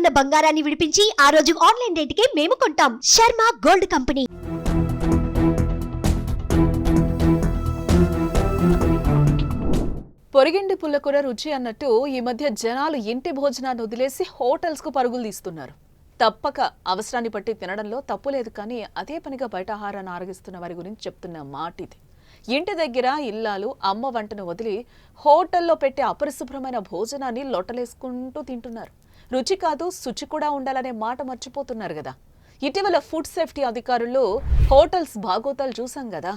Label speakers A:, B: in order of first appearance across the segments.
A: ఉన్న బంగారాన్ని విడిపించి ఆ రోజు ఆన్లైన్ రేటుకే మేము కొంటాం. Sharma gold company.
B: పొరిగింటి పుల్లకూర రుచి అన్నట్టు ఈ మధ్య జనాలు ఇంటి భోజనాన్ని వదిలేసి హోటల్స్ కు పరుగులు తీస్తున్నారు. తప్పక అవసరాన్ని బట్టి తినడంలో తప్పు లేదు, కానీ అదే పనిగా బయట ఆహారాన్ని ఆరగిస్తున్న వారి గురించి చెప్తున్న మాట ఇది. ఇంటి దగ్గర ఇల్లాలు అమ్మ వంటను వదిలి హోటల్లో పెట్టే అపరిశుభ్రమైన భోజనాన్ని లొట్టలేసుకుంటూ తింటున్నారు. రుచి కాదు శుచి కూడా ఉండాలనే మాట మర్చిపోతున్నారు కదా. ఇటీవల ఫుడ్ సేఫ్టీ అధికారులు హోటల్స్ బాగోతాలు చూసాం కదా.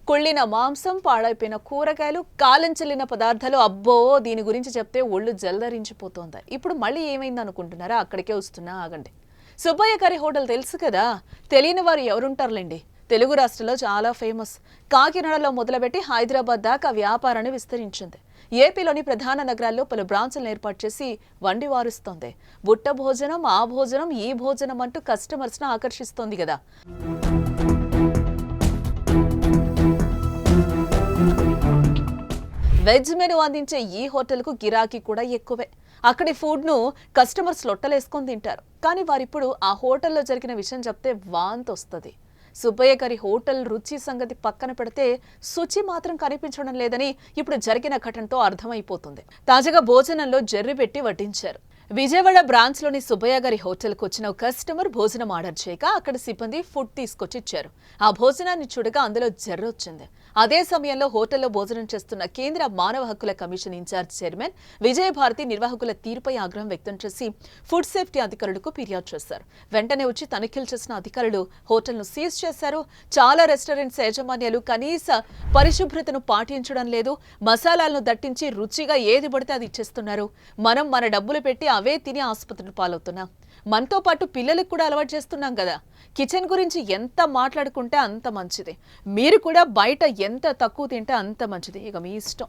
B: కుళ్ళిన మాంసం, పాడైపోయిన కూరగాయలు, కాలం చెల్లిన పదార్థాలు, అబ్బో దీని గురించి చెప్తే ఒళ్ళు జల్దరించిపోతోంది. ఇప్పుడు మళ్ళీ ఏమైంది అనుకుంటున్నారా? అక్కడికే వస్తున్నా, ఆగండి. సుబ్బయ్య గారి హోటల్ తెలుసు కదా, తెలియని వారు ఎవరుంటారులేండి. తెలుగు రాష్ట్రాల్లో చాలా ఫేమస్. కాకినాడలో మొదలుపెట్టి హైదరాబాద్ దాకా వ్యాపారాన్ని విస్తరించింది. ఏపీలోని ప్రధాన నగరాల్లో పలు బ్రాంచ్లను ఏర్పాటు చేసి వండి వారుస్తోంది. బుట్ట భోజనం, ఆ భోజనం, ఈ భోజనం అంటూ కస్టమర్స్ను ఆకర్షిస్తోంది కదా. వెజ్ మెనూ అందించే ఈ హోటల్కు గిరాకీ కూడా ఎక్కువే. అక్కడి ఫుడ్ను కస్టమర్స్ లొట్టలేసుకొని తింటారు. కానీ వారిప్పుడు ఆ హోటల్లో జరిగిన విషయం చెప్తే వాంతి వస్తుంది. సుబ్బయ్య గారి హోటల్ రుచి సంగతి పక్కన పెడితే శుచి మాత్రం కనిపించడం లేదని ఇప్పుడు జరిగిన ఘటనతో అర్థమైపోతుంది. తాజాగా భోజనంలో జర్రి పెట్టి వడ్డించారు. విజయవాడ బ్రాంచ్లోని సుబ్బయ్య గారి హోటల్కు వచ్చిన కస్టమర్ భోజనం ఆర్డర్ చేయక అక్కడ సిబ్బంది ఫుడ్ తీసుకొచ్చి ఇచ్చారు. ఆ భోజనాన్ని చూడగా అందులో జర్రి వచ్చింది. అదే సమయంలో హోటల్లో భోజనం చేస్తున్న కేంద్ర మానవ హక్కుల కమిషన్ ఇన్ఛార్జ్ చైర్మన్ విజయభారతి నిర్వాహకుల తీరుపై ఆగ్రహం వ్యక్తం చేసి ఫుడ్ సేఫ్టీ అధికారులకు ఫిర్యాదు చేశారు. వెంటనే వచ్చి తనిఖీలు చేసిన అధికారులు హోటల్ను సీజ్ చేశారు. చాలా రెస్టారెంట్స్ యాజమాన్యాలు కనీస పరిశుభ్రతను పాటించడం లేదు. మసాలాలను దట్టించి రుచిగా ఏది పడితే అది ఇచ్చేస్తున్నారు. మనం మన డబ్బులు పెట్టి అవే తిని ఆసుపత్రులు పాలవుతున్నాం. మనతో పాటు పిల్లలకు కూడా అలవాటు చేస్తున్నాం కదా. కిచెన్ గురించి ఎంత మాట్లాడుకుంటే అంత మంచిది. మీరు కూడా బయట ఎంత తక్కువ తింటే అంత మంచిది. ఇక మీ ఇష్టం.